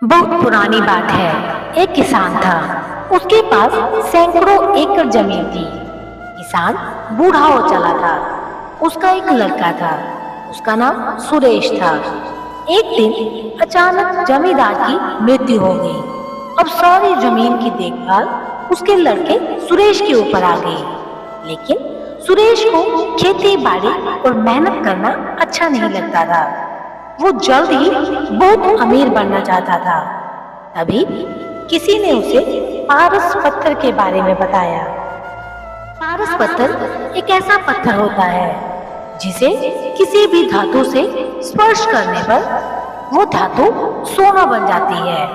बहुत पुरानी बात है। एक किसान था। उसके पास सैकड़ों एकड़ जमीन थी। किसान बूढ़ा हो चला था। उसका एक लड़का था। उसका नाम सुरेश था। एक दिन अचानक जमींदार की मृत्यु हो गई। अब सारी जमीन की देखभाल उसके लड़के सुरेश के ऊपर आ गई। लेकिन सुरेश को खेती बाड़ी और मेहनत करना अच्छा नहीं लगता था। वो जल्द ही बहुत अमीर बनना चाहता था। तभी किसी ने उसे पारस पत्थर के बारे में बताया। पारस पत्थर एक ऐसा पत्थर होता है जिसे किसी भी धातु से स्पर्श करने पर वो धातु सोना बन जाती है।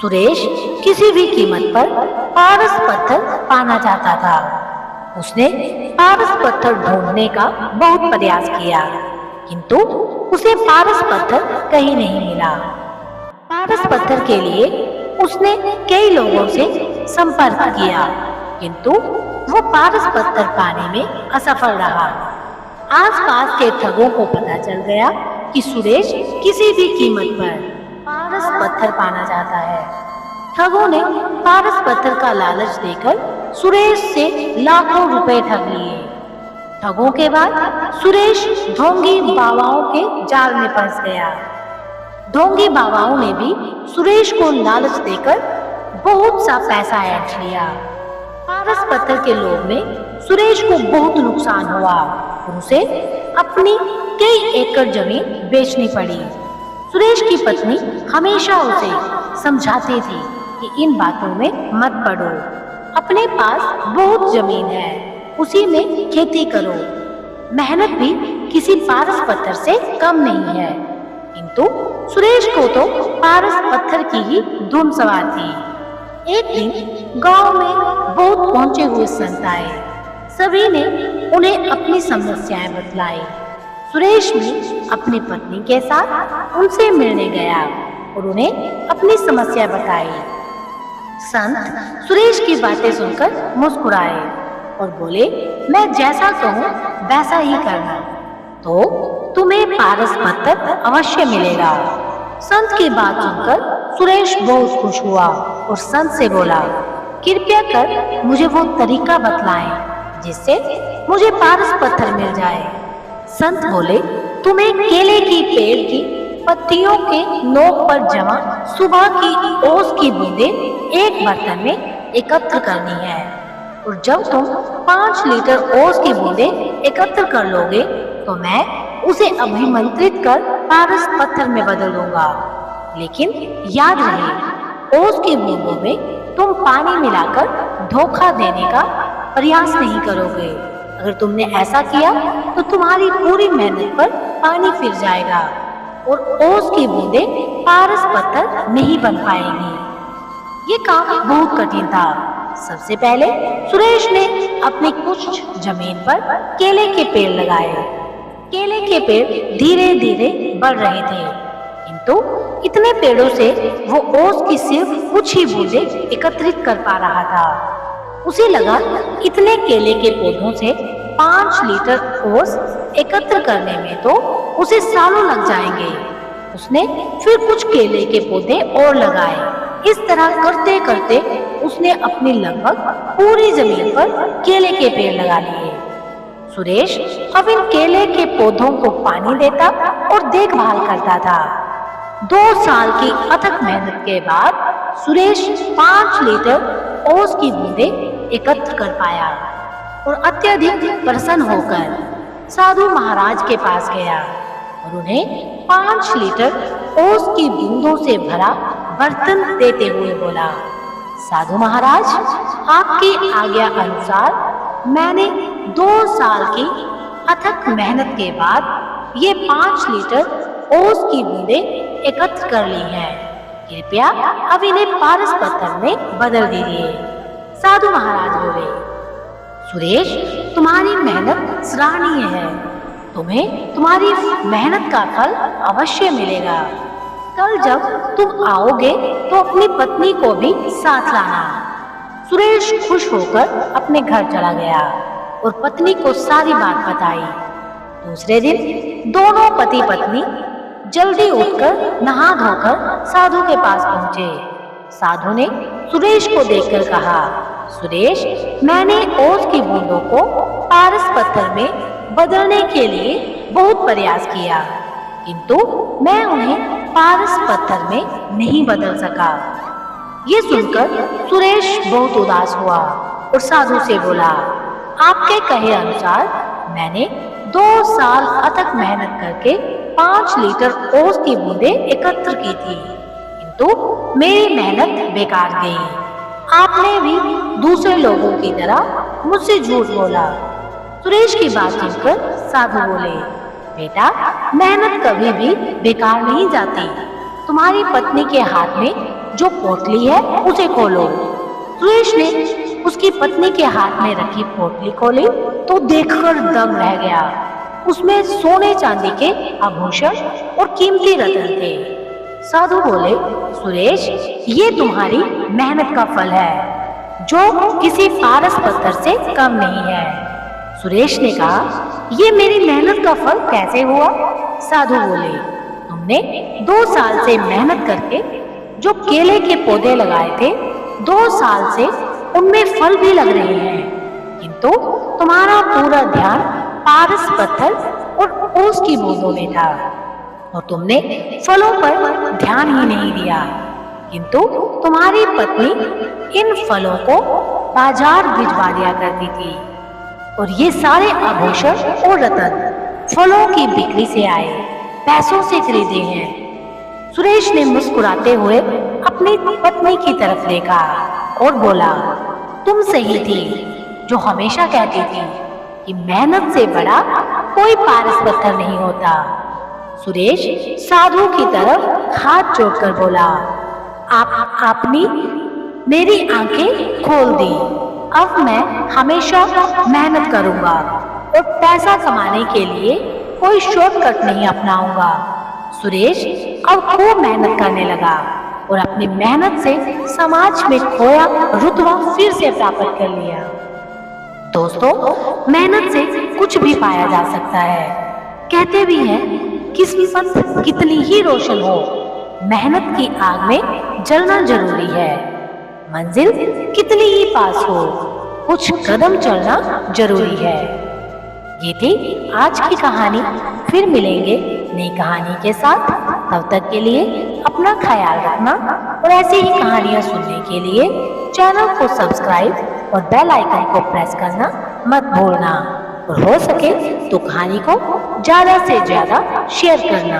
सुरेश किसी भी कीमत पर पारस पत्थर पाना चाहता था। उसने पारस पत्थर ढूंढने का बहुत प्रयास किया, किंतु उसे पारस पत्थर कहीं नहीं मिला। पारस पत्थर के लिए उसने कई लोगों से संपर्क किया, किंतु वो पारस पत्थर पाने में असफल रहा। आसपास के ठगों को पता चल गया कि सुरेश किसी भी कीमत पर पारस पत्थर पाना चाहता है। ठगों ने पारस पत्थर का लालच देकर सुरेश से लाखों रुपए ठग लिए। ठगों के बाद सुरेश ढोंगी बाबाओं के जाल में फंस गया। ढोंगी बाबाओं ने भी सुरेश को लालच देकर बहुत सा पैसा ऐंठ लिया। पारस पत्थर के लोभ में सुरेश को बहुत नुकसान हुआ और उसे अपनी कई एकड़ जमीन बेचनी पड़ी। सुरेश की पत्नी हमेशा उसे समझाती थी कि इन बातों में मत पड़ो। अपने पास बहुत जमीन है, उसी में खेती करो। मेहनत भी किसी पारस पत्थर से कम नहीं है। किंतु सुरेश को तो पारस पत्थर की ही धुन सवार थी। एक दिन गांव में बहुत पहुंचे हुए संत आए। सभी ने उन्हें अपनी समस्याएं बतलाई। सुरेश भी अपनी पत्नी के साथ उनसे मिलने गया और उन्हें अपनी समस्या बताई। संत सुरेश की बातें सुनकर मुस्कुराए और बोले, मैं जैसा कहूँ वैसा ही करना, तो तुम्हें पारस पत्थर अवश्य मिलेगा। संत की बात सुनकर सुरेश बहुत खुश हुआ और संत से बोला, कृपया कर मुझे वो तरीका बतलाएं जिससे मुझे पारस पत्थर मिल जाए। संत बोले, तुम्हें केले की पेड़ की पत्तियों के नोक पर जमा सुबह की ओस की बूंदें एक बर्तन में एकत्र करनी है और जब तुम 5 लीटर ओस की बूंदें एकत्र कर लोगे तो मैं उसे अभिमंत्रित कर पारस पत्थर में बदल दूंगा। लेकिन याद रहे, ओस की बूंदों में तुम पानी मिलाकर धोखा देने का प्रयास नहीं करोगे। अगर तुमने ऐसा किया तो तुम्हारी पूरी मेहनत पर पानी फिर जाएगा और ओस की बूंदें पारस पत्थर नहीं बन पाएंगी। ये काम बहुत कठिन था। सबसे पहले सुरेश ने अपनी कुछ जमीन पर केले के पेड़ लगाए। केले के पेड़ धीरे धीरे बढ़ रहे थे, किंतु इतने पेड़ों से वो ओस की सिर्फ कुछ ही बूंदें एकत्रित कर पा रहा था। उसे लगा इतने केले के पौधों से 5 लीटर ओस एकत्र करने में तो उसे सालों लग जाएंगे। उसने फिर कुछ केले के पौधे और लगाए। इस तरह करते करते उसने अपनी लगभग पूरी जमीन पर केले के पेड़ लगा लिए। सुरेश अब इन केले के पौधों को पानी देता और देखभाल करता था। 2 साल की अथक मेहनत के बाद सुरेश 5 लीटर ओस की बूंदें एकत्र कर पाया और अत्यधिक प्रसन्न होकर साधु महाराज के पास गया और उन्हें 5 लीटर ओस की बूंदों से भरा बर्तन देते हुए बोला, साधु महाराज, आपकी आज्ञा अनुसार मैंने 2 साल की अथक मेहनत के बाद ये 5 लीटर ओस की बूंदें एकत्र कर ली हैं। कृपया अब इन्हें पारस पत्थर में बदल दीजिए। साधु महाराज बोले, सुरेश, तुम्हारी मेहनत सराहनीय है। तुम्हें तुम्हारी मेहनत का फल अवश्य मिलेगा। कल जब तुम आओगे तो अपनी पत्नी को भी साथ लाना। सुरेश खुश होकर अपने घर चला गया और पत्नी को सारी बात बताई। दूसरे दिन दोनों पति पत्नी जल्दी उठकर नहा धोकर साधु के पास पहुंचे। साधु ने सुरेश को देखकर कहा, सुरेश, मैंने ओस की बूंदों को पारस पत्थर में बदलने के लिए बहुत प्रयास किया, किंतु मैं उन्हें पारस पत्थर में नहीं बदल सका। ये सुनकर सुरेश बहुत उदास हुआ और साधु से बोला, आपके कहे अनुसार मैंने 2 साल अथक मेहनत करके 5 लीटर ओस की बूंदें एकत्र की थी, किंतु मेरी मेहनत बेकार गई। आपने भी दूसरे लोगों की तरह मुझसे झूठ बोला। सुरेश की बात सुनकर साधु बोले, बेटा, मेहनत कभी भी बेकार नहीं जाती। तुम्हारी पत्नी के हाथ में जो पोटली है उसे खोलो। सुरेश ने उसकी पत्नी के हाथ में रखी पोटली खोली तो देखकर दंग रह गया। उसमें सोने चांदी के आभूषण और कीमती रत्न थे। साधु बोले, सुरेश, ये तुम्हारी मेहनत का फल है, जो किसी पारस पत्थर से कम नहीं है। सुरेश ने कहा, ये मेरी मेहनत का फल कैसे हुआ? साधु बोले, तुमने 2 साल से मेहनत करके जो केले के पौधे लगाए थे, 2 साल से उनमें फल भी लग रहे हैं, किंतु तुम्हारा पूरा ध्यान पारस पत्थर और ओस की बूंदों में था और तुमने फलों पर ध्यान ही नहीं दिया। किंतु तुम्हारी पत्नी इन फलों को बाजार भिजवा दिया करती थी और ये सारे आभूषण और रत्न फलों की बिक्री से आए पैसों से खरीदे हैं। सुरेश ने मुस्कुराते हुए अपनी पत्नी की तरफ देखा और बोला, तुम सही थी जो हमेशा कहती थी कि मेहनत से बड़ा कोई पारस पत्थर नहीं होता। सुरेश साधु की तरफ हाथ जोड़कर बोला, आपने मेरी आंखें खोल दी। अब मैं हमेशा मेहनत करूंगा और पैसा कमाने के लिए कोई शॉर्टकट नहीं अपनाऊंगा। सुरेश अब खूब मेहनत करने लगा और अपनी मेहनत से समाज में खोया रुतबा फिर से प्राप्त कर लिया। दोस्तों, मेहनत से कुछ भी पाया जा सकता है। कहते भी हैं, किस्मत कितनी ही रोशन हो, मेहनत की आग में जलना जरूरी है। मंजिल कितनी ही पास हो, कुछ कदम चलना जरूरी है। ये थी आज की कहानी। फिर मिलेंगे नई कहानी के साथ। तब तक के लिए अपना ख्याल रखना और ऐसी ही कहानियाँ सुनने के लिए चैनल को सब्सक्राइब और बेल आइकन को प्रेस करना मत भूलना और हो सके तो कहानी को ज़्यादा से ज़्यादा शेयर करना।